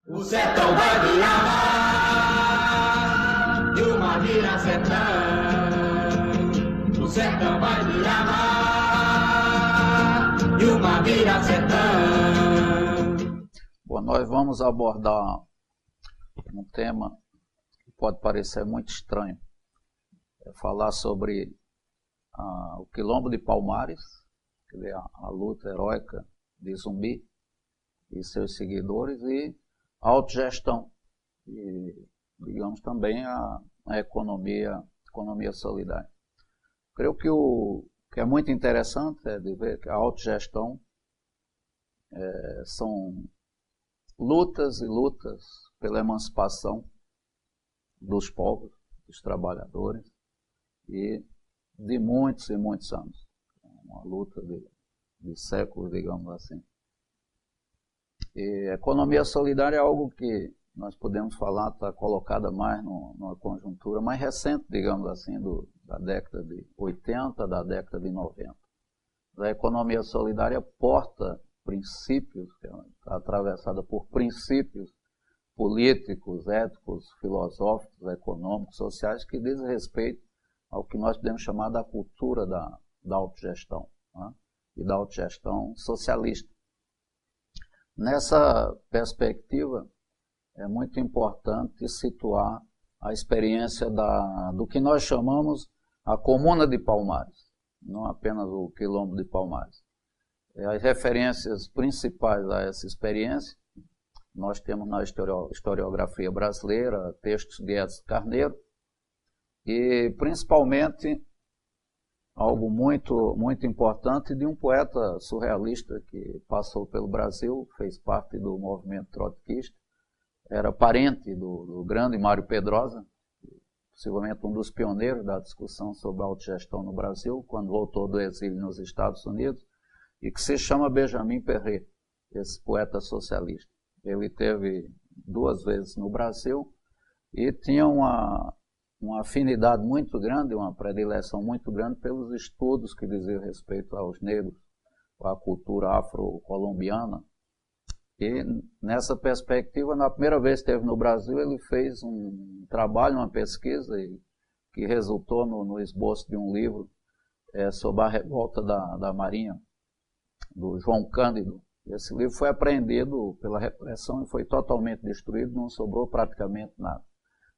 O sertão vai virar mar, e o mar vira sertão. O sertão vai virar mar, e o mar vira sertão. Bom, nós vamos abordar um tema que pode parecer muito estranho. É falar sobre o Quilombo de Palmares, que é a luta heróica de Zumbi e seus seguidores, e a autogestão, e, digamos, também a economia solidária. Creio que o que é muito interessante é de ver que a autogestão são lutas e lutas pela emancipação dos povos, dos trabalhadores, e de muitos e muitos anos. Uma luta de séculos, digamos assim. E a economia solidária é algo que nós podemos falar, está colocada mais numa conjuntura mais recente, digamos assim, da década de 80, da década de 90. A economia solidária porta princípios, está atravessada por princípios políticos, éticos, filosóficos, econômicos, sociais, que dizem respeito ao que nós podemos chamar da cultura da autogestão, né? E da autogestão socialista. Nessa perspectiva, é muito importante situar a experiência do que nós chamamos a Comuna de Palmares, não apenas o Quilombo de Palmares. As referências principais a essa experiência, nós temos na historiografia brasileira textos de Edson Carneiro, e principalmente algo muito, muito importante de um poeta surrealista que passou pelo Brasil, fez parte do movimento trotskista, era parente do grande Mário Pedrosa, possivelmente um dos pioneiros da discussão sobre a autogestão no Brasil, quando voltou do exílio nos Estados Unidos, e que se chama Benjamin Perret, esse poeta socialista. Ele teve 2 vezes no Brasil e tinha uma afinidade muito grande, uma predileção muito grande pelos estudos que diziam respeito aos negros, à cultura afro-colombiana. E nessa perspectiva, na primeira vez que esteve no Brasil, ele fez um trabalho, uma pesquisa, que resultou no esboço de um livro sobre a revolta da Marinha, do João Cândido. Esse livro foi apreendido pela repressão e foi totalmente destruído, não sobrou praticamente nada.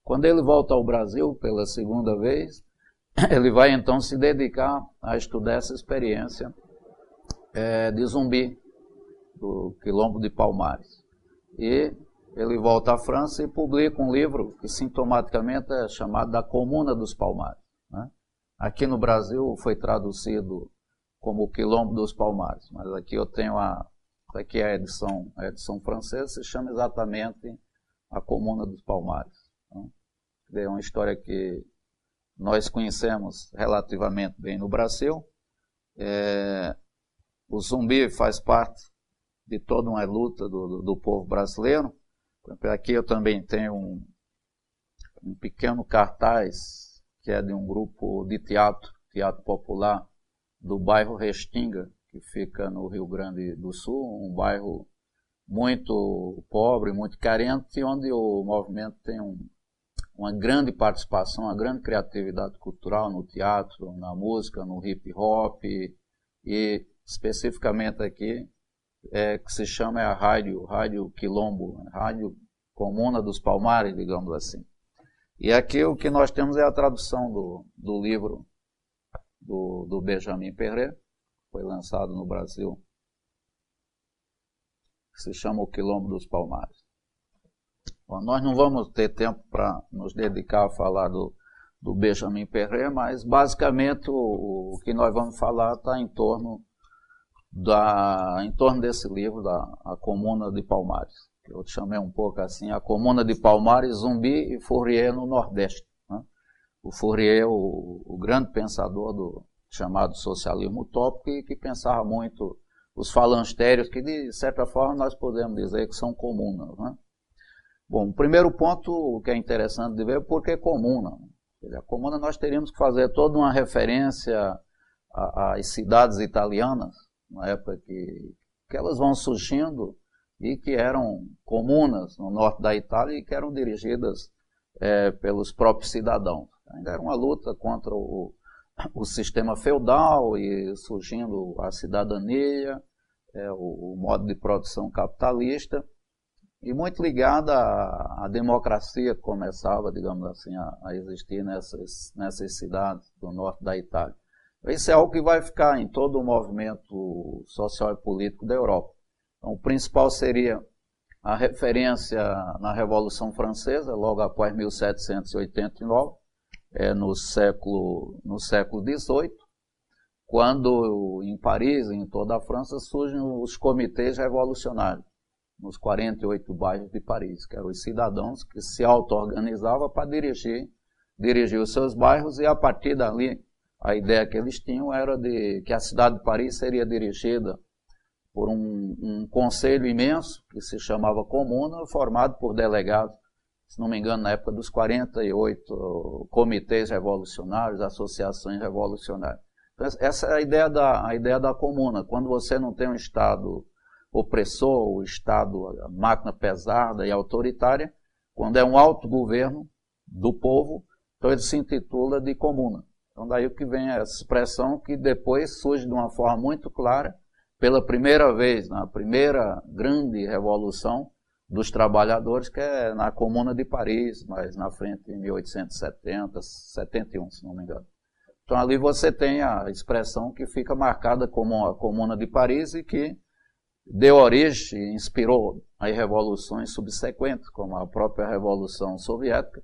Quando ele volta ao Brasil pela segunda vez, ele vai então se dedicar a estudar essa experiência de Zumbi, do Quilombo de Palmares. E ele volta à França e publica um livro que sintomaticamente é chamado da Comuna dos Palmares, né? Aqui no Brasil foi traduzido como o Quilombo dos Palmares, mas aqui eu tenho aqui a edição francesa, se chama exatamente a Comuna dos Palmares. É uma história que nós conhecemos relativamente bem no Brasil. O Zumbi faz parte de toda uma luta do povo brasileiro. Aqui eu também tenho um pequeno cartaz que é de um grupo de teatro popular do bairro Restinga, que fica no Rio Grande do Sul, um bairro muito pobre, muito carente, onde o movimento tem uma grande participação, uma grande criatividade cultural no teatro, na música, no hip hop, e especificamente aqui, que se chama a Rádio Quilombo, Rádio Comuna dos Palmares, digamos assim. E aqui o que nós temos é a tradução do livro do Benjamin Perret, que foi lançado no Brasil, que se chama o Quilombo dos Palmares. Bom, nós não vamos ter tempo para nos dedicar a falar do Benjamin Perret, mas basicamente o que nós vamos falar está em torno desse livro, a Comuna de Palmares. Que eu chamei um pouco assim, a Comuna de Palmares, Zumbi e Fourier no Nordeste, né? O Fourier, o grande pensador do chamado socialismo utópico, e que pensava muito os falangstérios, que de certa forma nós podemos dizer que são comunas, né? Bom, o primeiro ponto que é interessante de ver é por que comuna. A comuna nós teríamos que fazer toda uma referência às cidades italianas, na época que elas vão surgindo e que eram comunas no norte da Itália e que eram dirigidas pelos próprios cidadãos. Ainda era uma luta contra o sistema feudal e surgindo a cidadania, o modo de produção capitalista, e muito ligada à democracia que começava, digamos assim, a existir nessas cidades do norte da Itália. Isso é algo que vai ficar em todo o movimento social e político da Europa. Então, o principal seria a referência na Revolução Francesa, logo após 1789, no século XVIII, quando em Paris, em toda a França, surgem os comitês revolucionários, nos 48 bairros de Paris, que eram os cidadãos que se auto-organizavam para dirigir os seus bairros, e a partir dali a ideia que eles tinham era de que a cidade de Paris seria dirigida por um conselho imenso, que se chamava Comuna, formado por delegados, se não me engano, na época dos 48 comitês revolucionários, associações revolucionárias. Então, essa é a ideia da comuna. Quando você não tem um Estado opressor, o Estado, a máquina pesada e autoritária, quando é um autogoverno do povo, então ele se intitula de comuna. Então daí que vem essa expressão que depois surge de uma forma muito clara, pela primeira vez, na primeira grande revolução dos trabalhadores, que é na Comuna de Paris, mais na frente, em 1870, 71, se não me engano. Então ali você tem a expressão que fica marcada como a Comuna de Paris e que deu origem, inspirou as revoluções subsequentes, como a própria Revolução Soviética,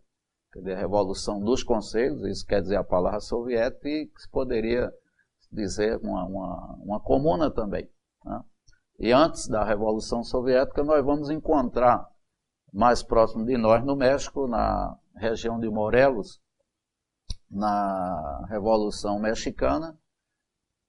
quer dizer, a Revolução dos Conselhos, isso quer dizer a palavra soviética, e que se poderia dizer uma comuna também, né? E antes da Revolução Soviética, nós vamos encontrar mais próximo de nós, no México, na região de Morelos, na Revolução Mexicana,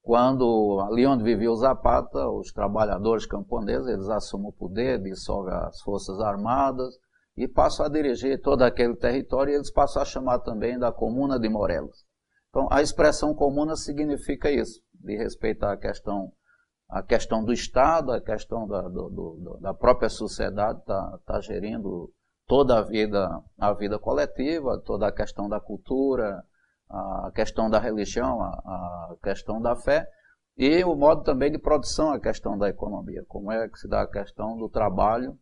quando ali onde vivia o Zapata, os trabalhadores camponeses, eles assumem o poder, dissolvem as forças armadas e passam a dirigir todo aquele território, e eles passam a chamar também da Comuna de Morelos. Então, a expressão comuna significa isso, de respeitar a questão do Estado, a questão da própria sociedade, tá gerindo toda a vida coletiva, toda a questão da cultura, a questão da religião, a questão da fé, e o modo também de produção, a questão da economia, como é que se dá a questão do trabalho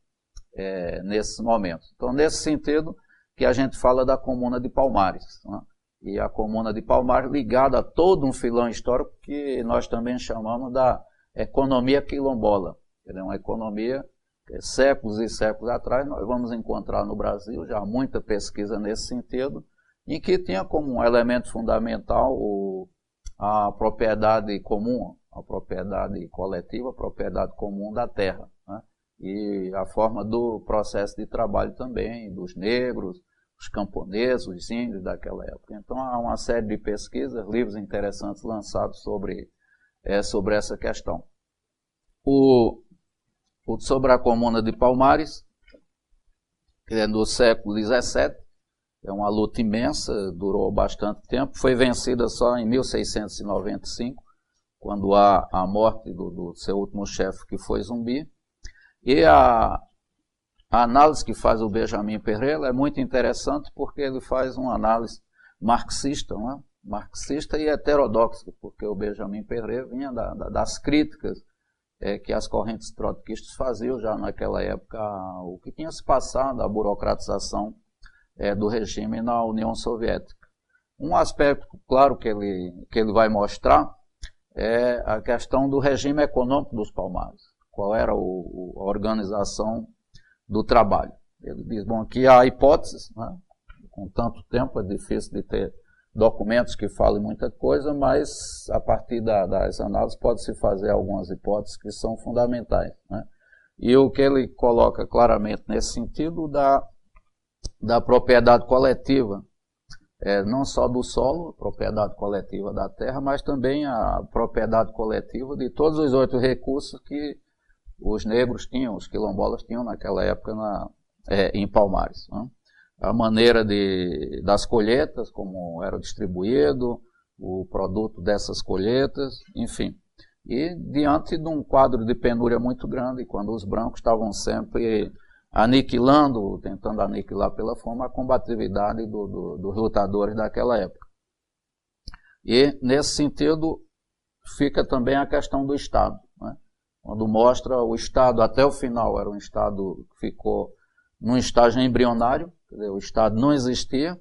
nesses momentos. Então, nesse sentido que a gente fala da Comuna de Palmares, né? E a Comuna de Palmares ligada a todo um filão histórico que nós também chamamos da economia quilombola. É uma economia que séculos e séculos atrás nós vamos encontrar no Brasil já muita pesquisa nesse sentido, em que tinha como um elemento fundamental a propriedade comum, a propriedade coletiva, a propriedade comum da terra, né? E a forma do processo de trabalho também, dos negros, os camponeses, os índios daquela época. Então há uma série de pesquisas, livros interessantes lançados sobre essa questão. Sobre a Comuna de Palmares, que é do século XVII, é uma luta imensa, durou bastante tempo, foi vencida só em 1695, quando há a morte do seu último chefe, que foi Zumbi. E a análise que faz o Benjamin Pereira é muito interessante, porque ele faz uma análise marxista, não é? Marxista e heterodoxa, porque o Benjamin Pereira vinha das críticas que as correntes trotskistas faziam já naquela época, o que tinha se passado, a burocratização do regime na União Soviética. Um aspecto, claro, que ele vai mostrar é a questão do regime econômico dos Palmares, qual era a organização do trabalho. Ele diz, bom, aqui há hipóteses, né? Com tanto tempo é difícil de ter documentos que falem muita coisa, mas a partir das análises pode-se fazer algumas hipóteses que são fundamentais, né? E o que ele coloca claramente nesse sentido da propriedade coletiva, não só do solo, a propriedade coletiva da terra, mas também a propriedade coletiva de todos os outros recursos que os negros tinham, os quilombolas tinham naquela época em Palmares, né? A maneira das colheitas, como era distribuído, o produto dessas colheitas, enfim. E diante de um quadro de penúria muito grande, quando os brancos estavam sempre aniquilando, tentando aniquilar pela fome, a combatividade dos lutadores daquela época. E, nesse sentido, fica também a questão do Estado, né? Quando mostra o Estado até o final, era um Estado que ficou num estágio embrionário, quer dizer, o Estado não existia,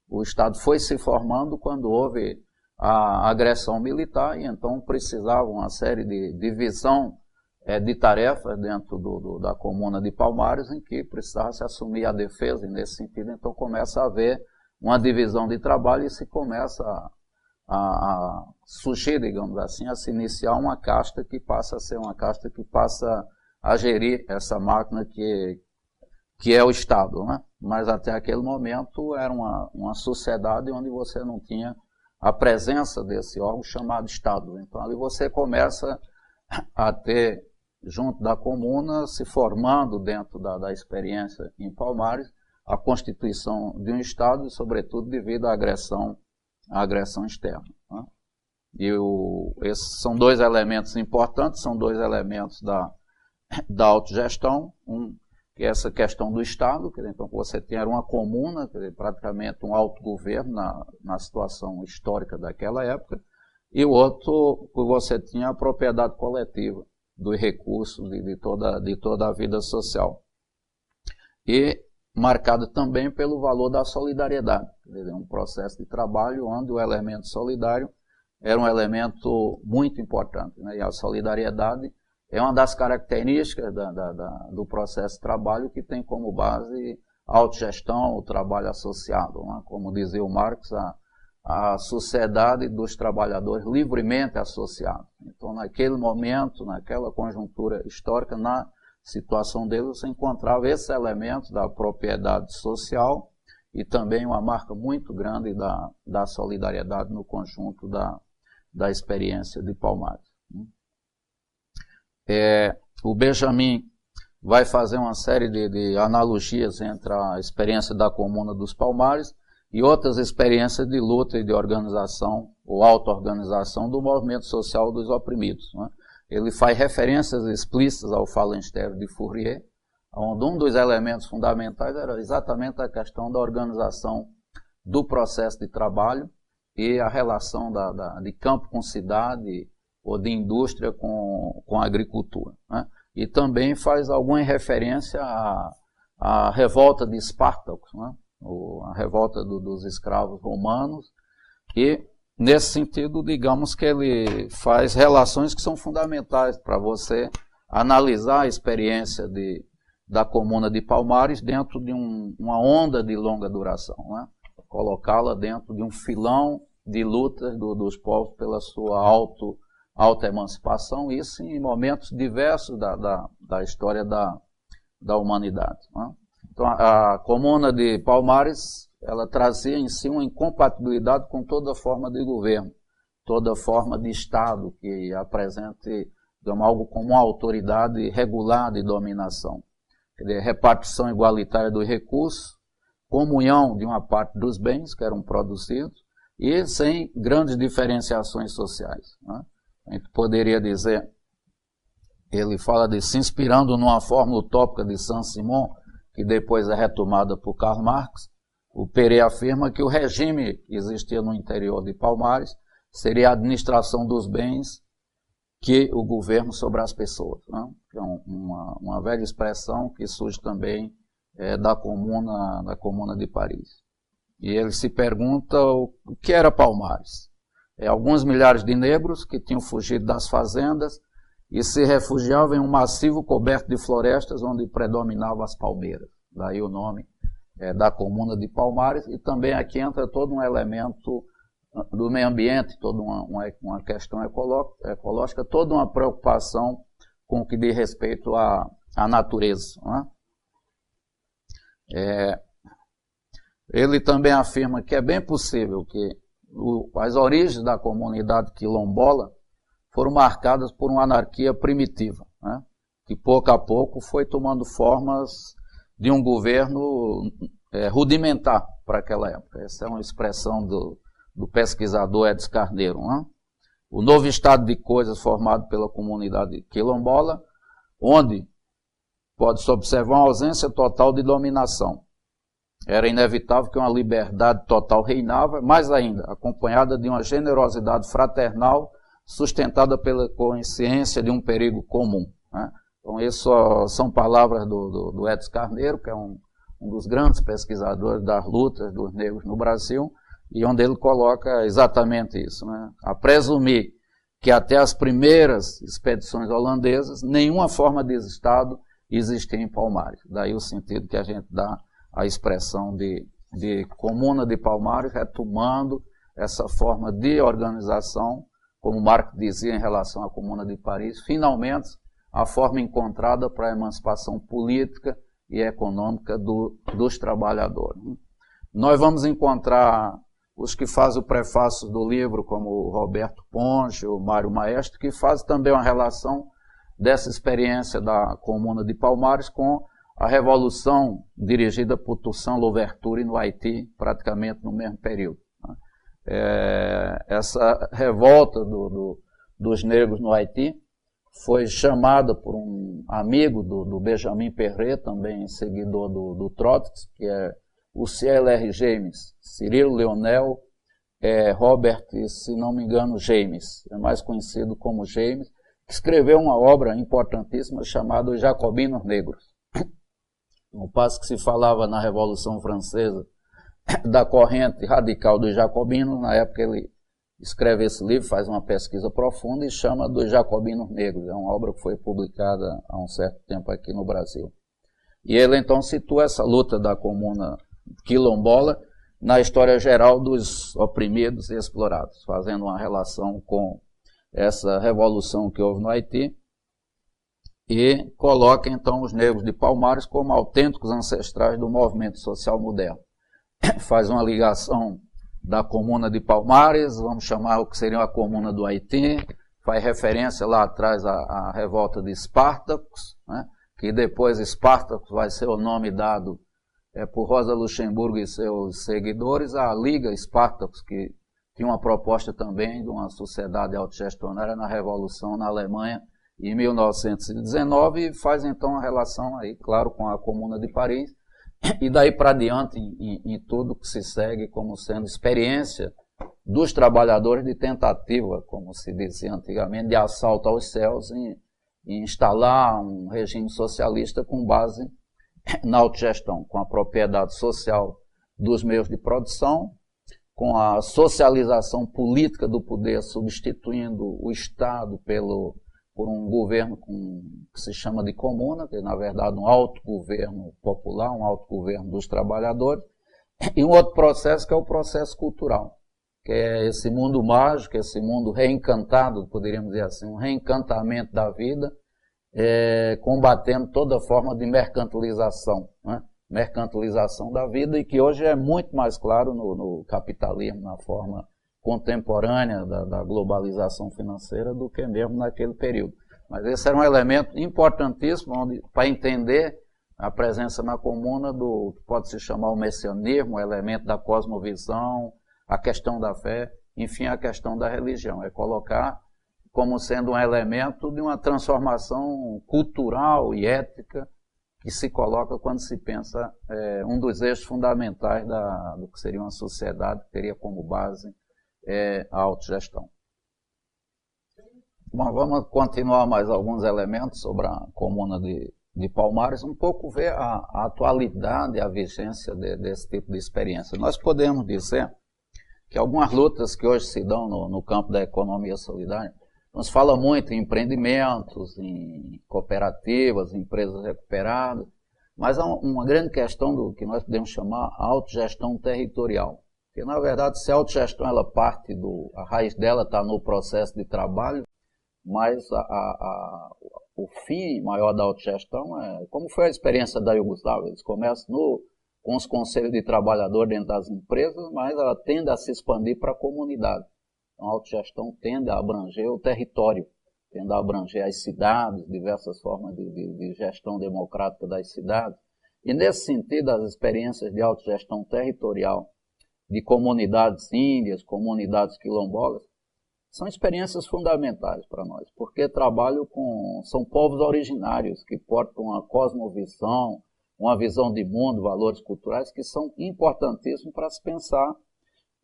o Estado foi se formando quando houve a agressão militar, e então precisava uma série de divisão de tarefas dentro da comuna de Palmares, em que precisava se assumir a defesa, e nesse sentido então começa a haver uma divisão de trabalho e se começa a surgir, digamos assim, a se iniciar uma casta que passa a ser uma casta que passa a gerir essa máquina que é o Estado, né? Mas até aquele momento era uma sociedade onde você não tinha a presença desse órgão chamado Estado. Então ali você começa a ter, junto da comuna, se formando dentro da experiência em Palmares, a constituição de um Estado, e sobretudo devido à agressão externa, né? E esses são dois elementos importantes, são dois elementos da autogestão, que é essa questão do Estado, que então você tinha uma comuna, praticamente um autogoverno na situação histórica daquela época, e o outro, que você tinha a propriedade coletiva dos recursos de toda a vida social. E marcado também pelo valor da solidariedade, um processo de trabalho onde o elemento solidário era um elemento muito importante, né? E a solidariedade é uma das características do processo de trabalho que tem como base a autogestão, o trabalho associado, né? Como dizia o Marx, a sociedade dos trabalhadores livremente associados. Então, naquele momento, naquela conjuntura histórica, na situação deles, você encontrava esses elementos da propriedade social e também uma marca muito grande da solidariedade no conjunto da experiência de Palmares. O Benjamin vai fazer uma série de analogias entre a experiência da Comuna dos Palmares e outras experiências de luta e de organização ou auto-organização do movimento social dos oprimidos, né? Ele faz referências explícitas ao Phalanstère de Fourier, onde um dos elementos fundamentais era exatamente a questão da organização do processo de trabalho e a relação de campo com cidade ou de indústria com a agricultura, né? E também faz alguma referência à revolta de Espartaco, né? A revolta dos escravos romanos, e nesse sentido, digamos que ele faz relações que são fundamentais para você analisar a experiência da Comuna de Palmares dentro de uma onda de longa duração, né? Colocá-la dentro de um filão de lutas dos povos pela sua auto-emancipação, isso em momentos diversos da história da humanidade, né? Então, a Comuna de Palmares, ela trazia em si uma incompatibilidade com toda forma de governo, toda forma de Estado que apresente, digamos, algo como uma autoridade regular de dominação. Quer dizer, repartição igualitária dos recursos, comunhão de uma parte dos bens que eram produzidos e sem grandes diferenciações sociais, né? A gente poderia dizer, ele fala de se inspirando numa fórmula utópica de Saint-Simon, que depois é retomada por Karl Marx. O Perret afirma que o regime que existia no interior de Palmares seria a administração dos bens que o governo sobre as pessoas, né? É uma velha expressão que surge também da comuna de Paris. E ele se pergunta o que era Palmares. Alguns milhares de negros que tinham fugido das fazendas e se refugiavam em um massivo coberto de florestas onde predominavam as palmeiras. Daí o nome da Comuna de Palmares. E também aqui entra todo um elemento do meio ambiente, toda uma questão ecológica, toda uma preocupação com o que diz respeito à natureza, né? Ele também afirma que é bem possível que as origens da comunidade quilombola foram marcadas por uma anarquia primitiva, né? Que pouco a pouco foi tomando formas de um governo rudimentar para aquela época. Essa é uma expressão do pesquisador Edson Carneiro, né? o novo estado de coisas formado pela comunidade quilombola, onde pode-se observar uma ausência total de dominação. Era inevitável que uma liberdade total reinava, mais ainda, acompanhada de uma generosidade fraternal, sustentada pela consciência de um perigo comum. Né? Então, isso são palavras do Edson Carneiro, que é um dos grandes pesquisadores das lutas dos negros no Brasil, e onde ele coloca exatamente isso, né? A presumir que até as primeiras expedições holandesas, nenhuma forma de Estado existia em Palmares. Daí o sentido que a gente dá à expressão de Comuna de Palmares, retomando essa forma de organização, como Marx dizia em relação à Comuna de Paris, finalmente a forma encontrada para a emancipação política e econômica dos trabalhadores. Nós vamos encontrar os que fazem o prefácio do livro, como o Roberto Ponge, o Mário Maestro, que fazem também uma relação dessa experiência da Comuna de Palmares com a Revolução dirigida por Toussaint Louverture no Haiti, praticamente no mesmo período. Essa revolta dos negros no Haiti foi chamada por um amigo do Benjamin Perret, também seguidor do Trotsky, que é o C.L.R. James, Cirilo Leonel Robert, se não me engano, James, é mais conhecido como James, que escreveu uma obra importantíssima chamada Os Jacobinos Negros. No passo que se falava na Revolução Francesa da corrente radical dos jacobinos, na época ele escreve esse livro, faz uma pesquisa profunda e chama dos Jacobinos Negros. É uma obra que foi publicada há um certo tempo aqui no Brasil. E ele então situa essa luta da comuna quilombola na história geral dos oprimidos e explorados, fazendo uma relação com essa revolução que houve no Haiti, e coloca então os negros de Palmares como autênticos ancestrais do movimento social moderno. Faz uma ligação da comuna de Palmares, vamos chamar o que seria a comuna do Haiti, faz referência lá atrás à revolta de Espartacus, né, que depois Espartacus vai ser o nome dado por Rosa Luxemburgo e seus seguidores, a Liga Espartacus, que tinha uma proposta também de uma sociedade autogestionária na Revolução na Alemanha em 1919, e faz então a relação aí, claro, com a Comuna de Paris, e daí para diante em tudo que se segue como sendo experiência dos trabalhadores de tentativa, como se dizia antigamente, de assalto aos céus, em instalar um regime socialista com base na autogestão, com a propriedade social dos meios de produção, com a socialização política do poder, substituindo o Estado por um governo que se chama de comuna, que é, na verdade, um autogoverno popular, um autogoverno dos trabalhadores, e um outro processo que é o processo cultural, que é esse mundo mágico, esse mundo reencantado, poderíamos dizer assim, um reencantamento da vida, combatendo toda forma de mercantilização, né? Mercantilização da vida, e que hoje é muito mais claro no capitalismo, na forma contemporânea da globalização financeira do que mesmo naquele período. Mas esse era um elemento importantíssimo para entender a presença na comuna do que pode se chamar o messianismo, o elemento da cosmovisão, a questão da fé, enfim, a questão da religião. É colocar como sendo um elemento de uma transformação cultural e ética que se coloca quando se pensa um dos eixos fundamentais do que seria uma sociedade que teria como base a autogestão. Bom, vamos continuar mais alguns elementos sobre a comuna de Palmares, um pouco ver a atualidade e a vigência desse tipo de experiência. Nós podemos dizer que algumas lutas que hoje se dão no campo da economia solidária, nos fala muito em empreendimentos, em cooperativas, em empresas recuperadas, mas há uma grande questão do que nós podemos chamar autogestão territorial. Porque, na verdade, se a autogestão ela parte a raiz dela está no processo de trabalho, mas o fim maior da autogestão é como foi a experiência da Iugoslávia. Eles começam com os conselhos de trabalhador dentro das empresas, mas ela tende a se expandir para a comunidade. Então, a autogestão tende a abranger o território, tende a abranger as cidades, diversas formas de gestão democrática das cidades. E, nesse sentido, as experiências de autogestão territorial de comunidades índias, comunidades quilombolas, são experiências fundamentais para nós, porque são povos originários que portam uma cosmovisão, uma visão de mundo, valores culturais que são importantíssimos para se pensar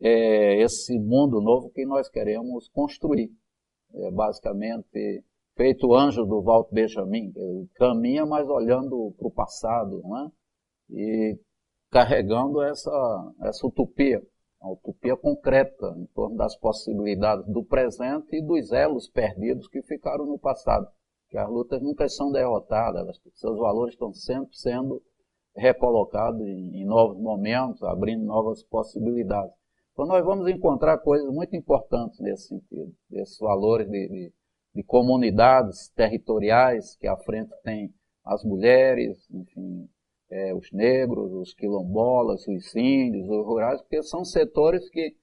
esse mundo novo que nós queremos construir. Basicamente, feito o anjo do Walt Benjamin, ele caminha, mas olhando para o passado, não é? E carregando essa utopia, uma utopia concreta em torno das possibilidades do presente e dos elos perdidos que ficaram no passado. Que as lutas nunca são derrotadas, seus valores estão sempre sendo recolocados em novos momentos, abrindo novas possibilidades. Então nós vamos encontrar coisas muito importantes nesse sentido, esses valores de comunidades territoriais que à frente tem as mulheres, enfim, os negros, os quilombolas, os índios, os rurais, porque são setores que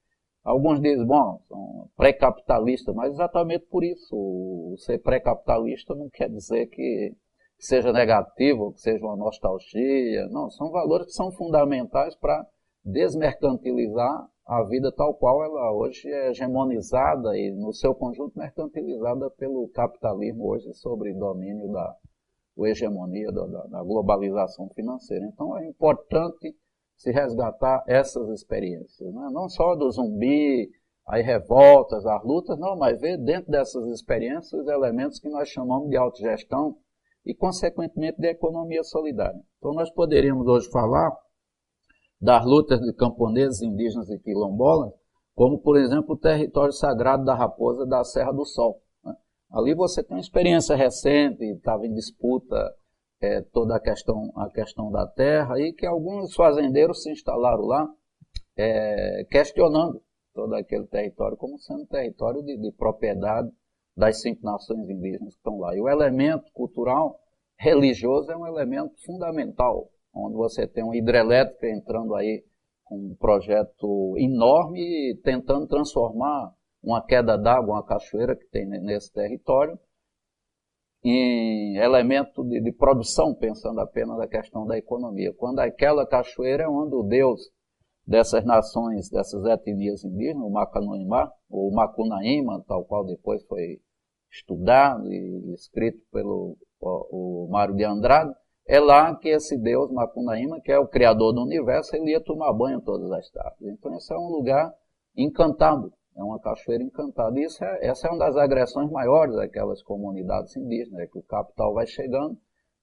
alguns dizem, bom, são pré-capitalistas, mas exatamente por isso, o ser pré-capitalista não quer dizer que seja negativo, que seja uma nostalgia, não, são valores que são fundamentais para desmercantilizar a vida tal qual ela hoje é hegemonizada e no seu conjunto mercantilizada pelo capitalismo hoje sobre domínio da hegemonia da globalização financeira. Então é importante se resgatar essas experiências, né? Não só do zumbi, as revoltas, as lutas, não, mas ver dentro dessas experiências elementos que nós chamamos de autogestão e, consequentemente, de economia solidária. Então nós poderíamos hoje falar das lutas de camponeses, indígenas e quilombolas, como, por exemplo, o território sagrado da Raposa da Serra do Sol. Né? Ali você tem uma experiência recente, estava em disputa toda a questão da terra, e que alguns fazendeiros se instalaram lá, questionando todo aquele território como sendo território de propriedade das 5 nações indígenas que estão lá. E o elemento cultural religioso é um elemento fundamental, onde você tem uma hidrelétrica entrando aí com um projeto enorme, tentando transformar uma queda d'água, uma cachoeira que tem nesse território, em elemento de produção, pensando apenas na questão da economia. Quando aquela cachoeira é onde o Deus dessas nações, dessas etnias indígenas, o Macanoimá, ou Macunaíma, tal qual depois foi estudado e escrito pelo o Mário de Andrade, é lá que esse Deus Macunaíma, que é o criador do universo, ele ia tomar banho todas as tardes. Então esse é um lugar encantado, é uma cachoeira encantada. E essa é uma das agressões maiores daquelas comunidades indígenas, que o capital vai chegando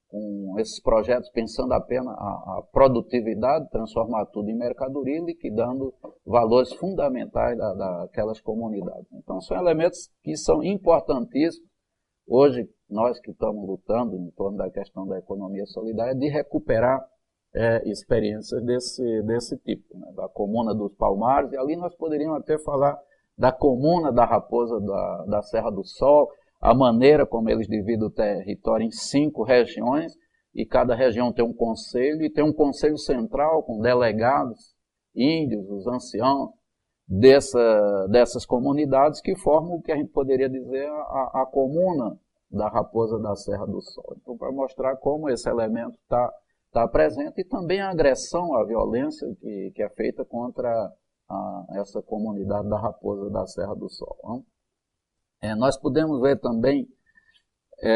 com esses projetos pensando apenas a produtividade, transformar tudo em mercadoria, liquidando valores fundamentais daquelas comunidades. Então são elementos que são importantíssimos. Hoje, nós que estamos lutando em torno da questão da economia solidária, de recuperar experiências desse tipo, né? Da Comuna dos Palmares, e ali nós poderíamos até falar da Comuna da Raposa da Serra do Sol, a maneira como eles dividem o território em 5 regiões, e cada região tem um conselho, e tem um conselho central com delegados índios, os anciãos, dessas comunidades que formam o que a gente poderia dizer a comuna da Raposa da Serra do Sol. Então, para mostrar como esse elemento está presente, e também a agressão, a violência que é feita contra essa comunidade da Raposa da Serra do Sol. Nós podemos ver também,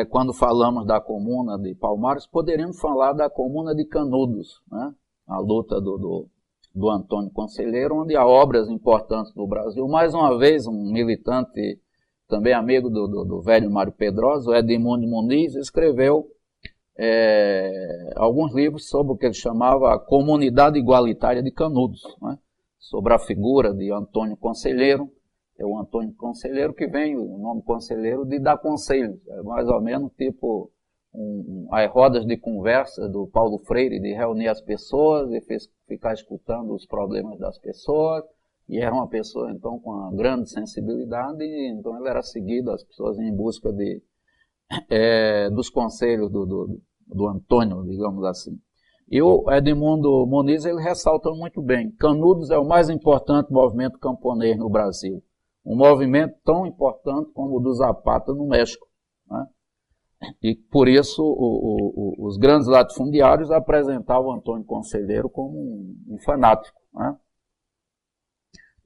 quando falamos da comuna de Palmares, poderíamos falar da comuna de Canudos, né? A luta do Antônio Conselheiro, onde há obras importantes do Brasil. Mais uma vez, um militante, também amigo do velho Mário Pedrosa, o Edmundo Muniz, escreveu alguns livros sobre o que ele chamava a Comunidade Igualitária de Canudos, né? Sobre a figura de Antônio Conselheiro. É o Antônio Conselheiro que vem, o nome Conselheiro, de dar conselhos. É mais ou menos tipo as rodas de conversa do Paulo Freire, de reunir as pessoas e ficar escutando os problemas das pessoas. E era uma pessoa, então, com uma grande sensibilidade, e então ele era seguido, as pessoas em busca dos conselhos do Antônio, digamos assim. E o Edmundo Muniz, ele ressalta muito bem: Canudos é o mais importante movimento camponês no Brasil. Um movimento tão importante como o do Zapata no México, né? E por isso os grandes latifundiários apresentavam Antônio Conselheiro como um fanático, né?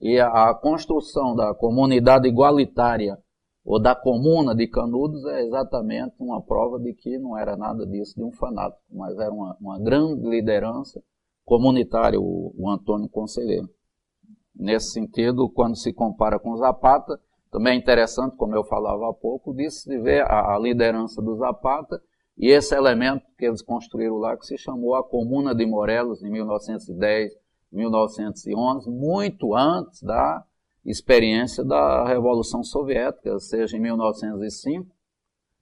E a construção da comunidade igualitária ou da comuna de Canudos é exatamente uma prova de que não era nada disso de um fanático, mas era uma grande liderança comunitária, o Antônio Conselheiro. Nesse sentido, quando se compara com Zapata, também é interessante, como eu falava há pouco, disso se vê a liderança do Zapata e esse elemento que eles construíram lá, que se chamou a Comuna de Morelos, em 1910, 1911, muito antes da experiência da Revolução Soviética, seja em 1905,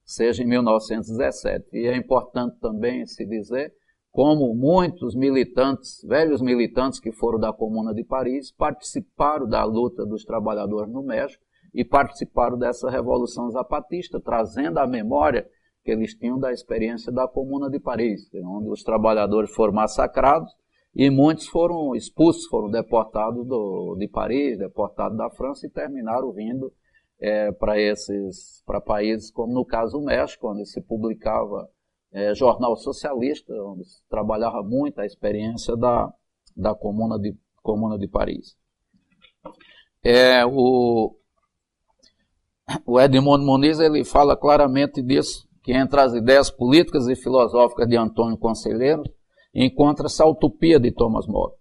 seja em 1917. E é importante também se dizer como muitos militantes, velhos militantes que foram da Comuna de Paris, participaram da luta dos trabalhadores no México e participaram dessa Revolução Zapatista, trazendo à memória que eles tinham da experiência da Comuna de Paris, onde os trabalhadores foram massacrados e muitos foram expulsos, foram deportados de Paris, deportados da França e terminaram vindo para países como, no caso, o México, onde se publicava jornal socialista, onde se trabalhava muito a experiência da Comuna de Paris. O Edmundo Muniz ele fala claramente disso, que entre as ideias políticas e filosóficas de Antônio Conselheiro encontra-se a utopia de Thomas More,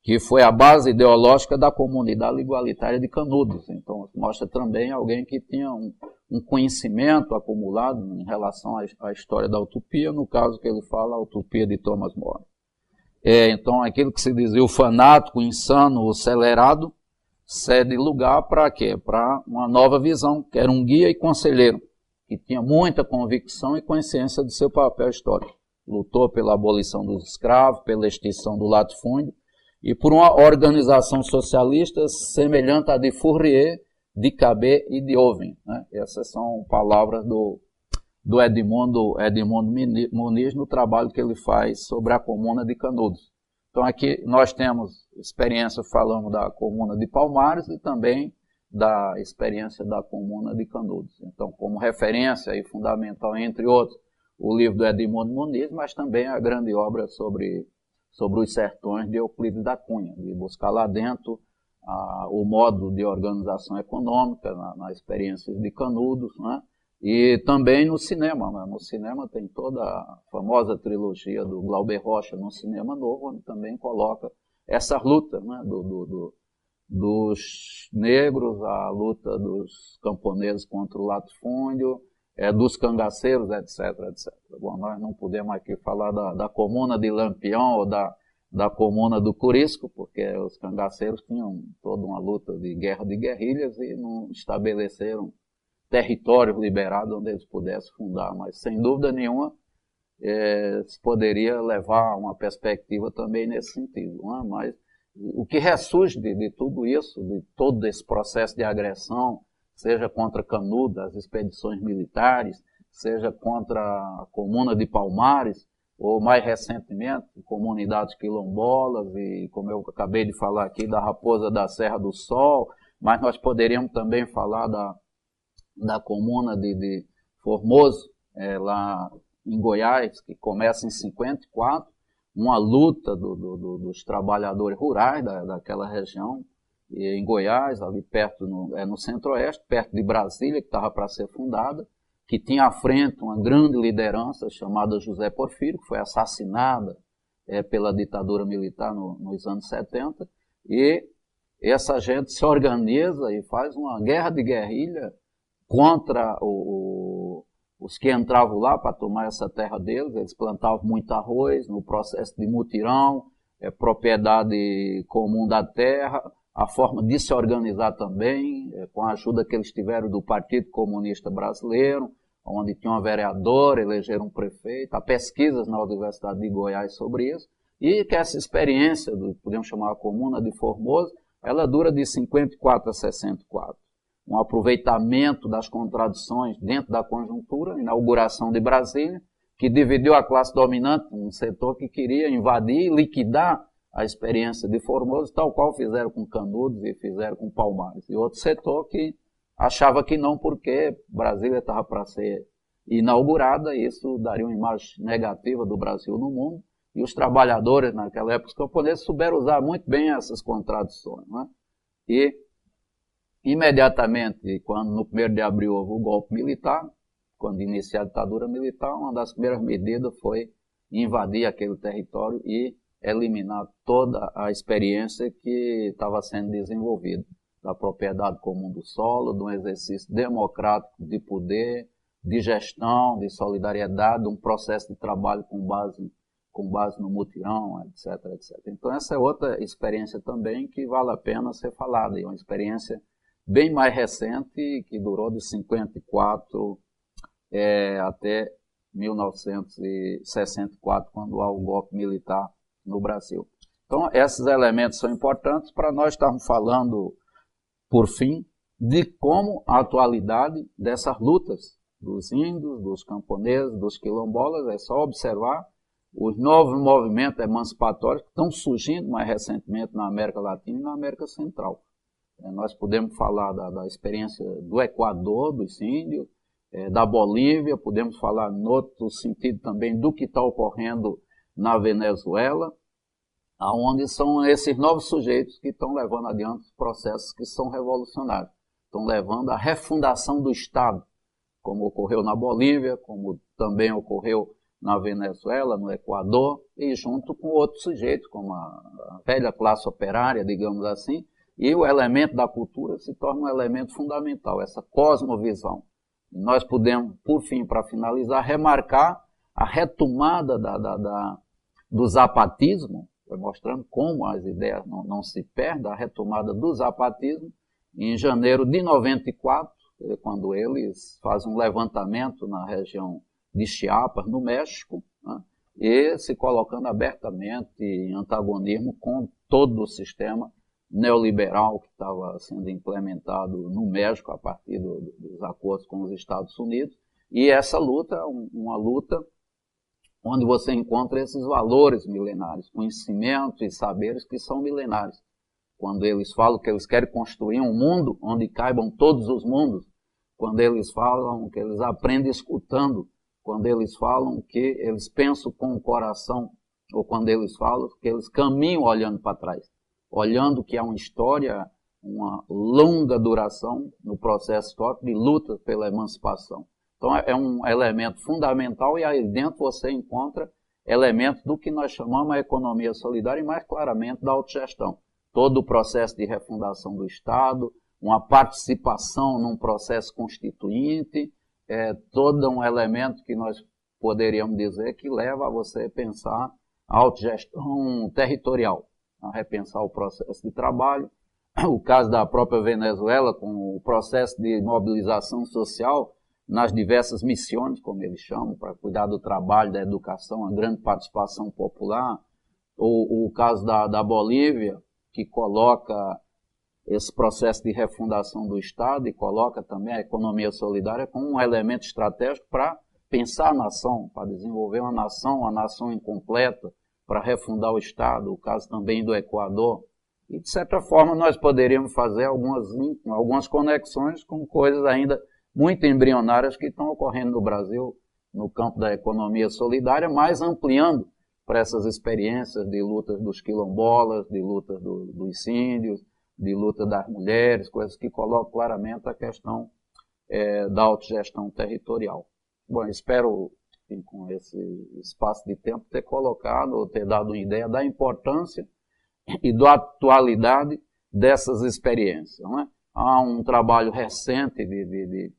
que foi a base ideológica da comunidade igualitária de Canudos. Então, mostra também alguém que tinha um conhecimento acumulado em relação à história da utopia, no caso que ele fala, a utopia de Thomas More. Então, aquilo que se dizia o fanático, o insano, o acelerado, cede lugar para quê? Para uma nova visão, que era um guia e conselheiro, que tinha muita convicção e consciência do seu papel histórico. Lutou pela abolição dos escravos, pela extinção do latifúndio, e por uma organização socialista semelhante à de Fourier, de Cabet e de Owen. Né? Essas são palavras do Edmundo Muniz no trabalho que ele faz sobre a Comuna de Canudos. Então aqui nós temos experiência, falamos da Comuna de Palmares e também da experiência da Comuna de Canudos. Então, como referência e fundamental, entre outros, o livro do Edmundo Muniz, mas também a grande obra sobre os sertões de Euclides da Cunha, de buscar lá dentro o modo de organização econômica, na experiência de Canudos, né? E também no cinema. Né? No cinema tem toda a famosa trilogia do Glauber Rocha, no Cinema Novo, onde também coloca essa luta, né? Dos negros, a luta dos camponeses contra o latifúndio, dos cangaceiros, etc, etc. Bom, nós não podemos aqui falar da Comuna de Lampião ou da Comuna do Curisco, porque os cangaceiros tinham toda uma luta de guerra de guerrilhas e não estabeleceram territórios liberados onde eles pudessem fundar, mas sem dúvida nenhuma se poderia levar uma perspectiva também nesse sentido. Não é? Mas o que ressurge de tudo isso, de todo esse processo de agressão, seja contra Canudos, as expedições militares, seja contra a Comuna de Palmares, ou mais recentemente, comunidades quilombolas, e como eu acabei de falar aqui, da Raposa da Serra do Sol, mas nós poderíamos também falar da Comuna de Formoso, lá em Goiás, que começa em 54, uma luta dos trabalhadores rurais daquela região, em Goiás, ali perto, no centro-oeste, perto de Brasília, que estava para ser fundada, que tinha à frente uma grande liderança chamada José Porfírio, que foi assassinada pela ditadura militar nos anos 70, e essa gente se organiza e faz uma guerra de guerrilha contra os que entravam lá para tomar essa terra deles. Eles plantavam muito arroz no processo de mutirão, propriedade comum da terra, a forma de se organizar também, com a ajuda que eles tiveram do Partido Comunista Brasileiro, onde tinha uma vereadora, elegeram um prefeito, há pesquisas na Universidade de Goiás sobre isso, e que essa experiência, podemos chamar a Comuna de Formoso, ela dura de 54 a 64. Um aproveitamento das contradições dentro da conjuntura, inauguração de Brasília, que dividiu a classe dominante, um setor que queria invadir e liquidar a experiência de Formoso, tal qual fizeram com Canudos e fizeram com Palmares. E outro setor que achava que não, porque Brasília estava para ser inaugurada, e isso daria uma imagem negativa do Brasil no mundo, e os trabalhadores naquela época, os camponeses, souberam usar muito bem essas contradições, né? E, imediatamente, quando no 1º de abril houve o golpe militar, quando inicia a ditadura militar, uma das primeiras medidas foi invadir aquele território e eliminar toda a experiência que estava sendo desenvolvida, da propriedade comum do solo, de um exercício democrático de poder, de gestão, de solidariedade, de um processo de trabalho com base no mutirão, etc, etc. Então essa é outra experiência também que vale a pena ser falada, é uma experiência bem mais recente, que durou de 54 até 1964, quando há o golpe militar no Brasil. Então, esses elementos são importantes para nós estarmos falando, por fim, de como a atualidade dessas lutas dos índios, dos camponeses, dos quilombolas, é só observar os novos movimentos emancipatórios que estão surgindo mais recentemente na América Latina e na América Central. Nós podemos falar da experiência do Equador, dos índios, da Bolívia, podemos falar, no outro sentido também, do que está ocorrendo na Venezuela, onde são esses novos sujeitos que estão levando adiante processos que são revolucionários, estão levando à refundação do Estado, como ocorreu na Bolívia, como também ocorreu na Venezuela, no Equador, e junto com outros sujeitos, como a velha classe operária, digamos assim, e o elemento da cultura se torna um elemento fundamental, essa cosmovisão. Nós podemos, por fim, para finalizar, remarcar a retomada do zapatismo, mostrando como as ideias não se perdem, a retomada do zapatismo, em janeiro de 94, quando eles fazem um levantamento na região de Chiapas, no México, né, e se colocando abertamente em antagonismo com todo o sistema neoliberal que estava sendo implementado no México a partir dos acordos com os Estados Unidos. E essa luta é uma luta onde você encontra esses valores milenários, conhecimentos e saberes que são milenários. Quando eles falam que eles querem construir um mundo onde caibam todos os mundos, quando eles falam que eles aprendem escutando, quando eles falam que eles pensam com o coração, ou quando eles falam que eles caminham olhando para trás, olhando que há uma história, uma longa duração no processo histórico de luta pela emancipação. Então é um elemento fundamental e aí dentro você encontra elementos do que nós chamamos a economia solidária e mais claramente da autogestão. Todo o processo de refundação do Estado, uma participação num processo constituinte, todo um elemento que nós poderíamos dizer que leva a você pensar a autogestão territorial, a repensar o processo de trabalho. O caso da própria Venezuela, com o processo de mobilização social nas diversas missões, como eles chamam, para cuidar do trabalho, da educação, a grande participação popular. O caso da Bolívia, que coloca esse processo de refundação do Estado e coloca também a economia solidária como um elemento estratégico para pensar a nação, para desenvolver uma nação incompleta, para refundar o Estado, o caso também do Equador. E, de certa forma, nós poderíamos fazer algumas conexões com coisas ainda muito embrionárias que estão ocorrendo no Brasil, no campo da economia solidária, mas ampliando para essas experiências de lutas dos quilombolas, de lutas dos índios, de luta das mulheres, coisas que colocam claramente a questão da autogestão territorial. Bom, espero, com esse espaço de tempo, ter colocado ou ter dado uma ideia da importância e da atualidade dessas experiências. Não é? Há um trabalho recente de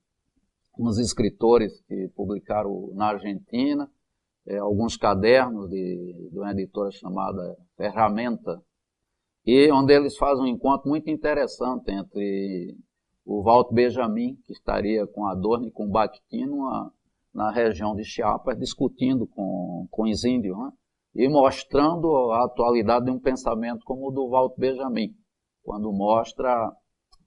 uns escritores que publicaram na Argentina, alguns cadernos de uma editora chamada Ferramenta, e onde eles fazem um encontro muito interessante entre o Walter Benjamin, que estaria com Adorno e com Bakhtin na região de Chiapas, discutindo com os índios, né? E mostrando a atualidade de um pensamento como o do Walter Benjamin, quando mostra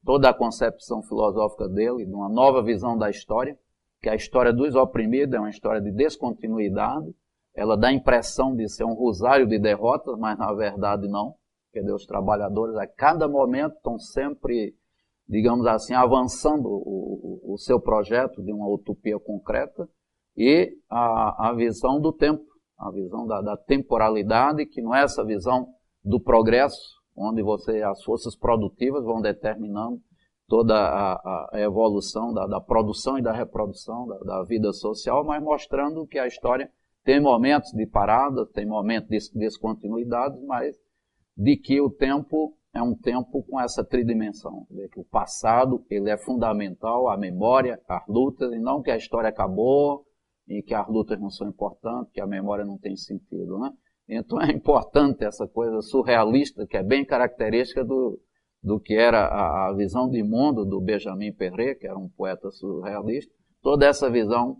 toda a concepção filosófica dele, de uma nova visão da história, que a história dos oprimidos é uma história de descontinuidade, ela dá a impressão de ser um rosário de derrotas, mas na verdade não, porque os trabalhadores a cada momento estão sempre, digamos assim, avançando o seu projeto de uma utopia concreta, e a visão do tempo, a visão da temporalidade, que não é essa visão do progresso, onde as forças produtivas vão determinando toda a evolução da produção e da reprodução da vida social, mas mostrando que a história tem momentos de parada, tem momentos de descontinuidade, mas de que o tempo é um tempo com essa tridimensão, que o passado ele é fundamental, a memória, as lutas, e não que a história acabou e que as lutas não são importantes, que a memória não tem sentido, né? Então é importante essa coisa surrealista, que é bem característica do que era a visão de mundo do Benjamin Perret, que era um poeta surrealista, toda essa visão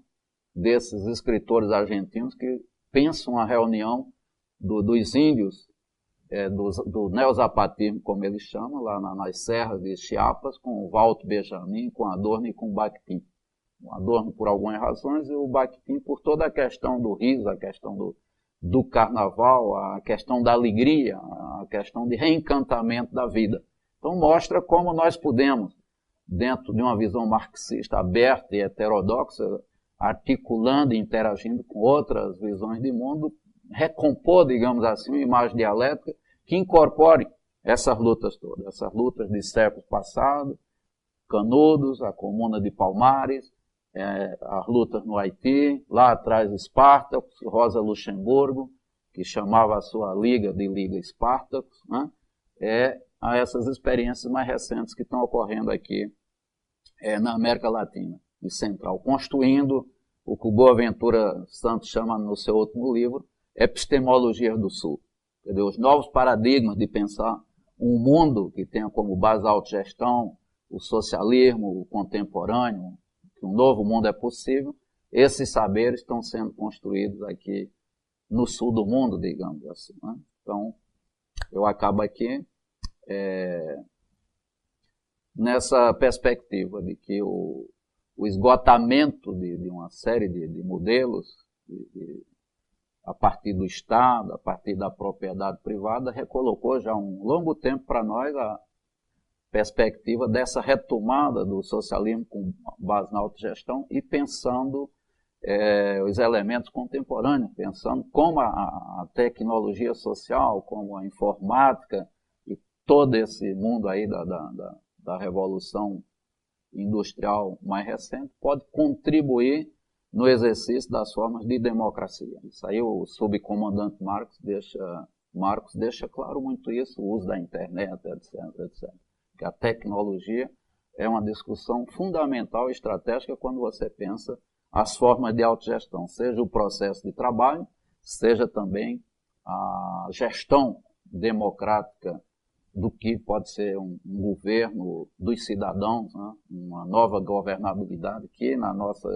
desses escritores argentinos que pensam a reunião dos índios, do neozapatismo, como eles chamam, lá nas serras de Chiapas, com o Walter Benjamin, com Adorno e com o Bakhtin. O Adorno por algumas razões e o Bakhtin por toda a questão do riso, a questão do carnaval, a questão da alegria, a questão de reencantamento da vida. Então mostra como nós podemos, dentro de uma visão marxista aberta e heterodoxa, articulando e interagindo com outras visões de mundo, recompor, digamos assim, uma imagem dialética que incorpore essas lutas todas, essas lutas de séculos passados, Canudos, a Comuna de Palmares, as lutas no Haiti, lá atrás Espartacus, Rosa Luxemburgo, que chamava a sua liga de Liga Espartacus, né? A essas experiências mais recentes que estão ocorrendo aqui na América Latina e Central, construindo o que o Boaventura Santos chama no seu último livro, Epistemologia do Sul. Quer dizer, os novos paradigmas de pensar um mundo que tenha como base a autogestão, o socialismo, o contemporâneo, que um novo mundo é possível, esses saberes estão sendo construídos aqui no sul do mundo, digamos assim, né? Então, eu acabo aqui nessa perspectiva de que o esgotamento de uma série de modelos a partir do Estado, a partir da propriedade privada, recolocou já há um longo tempo para nós a perspectiva dessa retomada do socialismo com base na autogestão e pensando os elementos contemporâneos, pensando como a tecnologia social, como a informática e todo esse mundo aí da revolução industrial mais recente pode contribuir no exercício das formas de democracia. Isso aí o subcomandante Marcos deixa claro muito isso, o uso da internet, etc, etc. Que a tecnologia é uma discussão fundamental e estratégica quando você pensa as formas de autogestão, seja o processo de trabalho, seja também a gestão democrática do que pode ser um governo dos cidadãos, né? Uma nova governabilidade que na nossa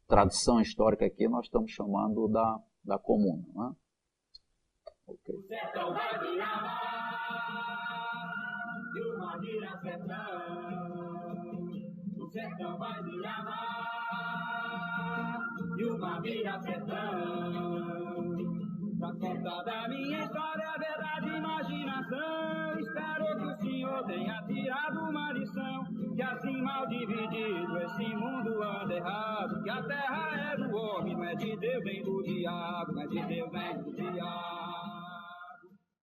tradição histórica aqui nós estamos chamando da comuna. Né? Okay. O sertão vai virar e uma vira sertão. O sertão vai virar e uma vira sertão. Pra contar da minha história, verdade, imaginação. Espero que o senhor tenha tirado uma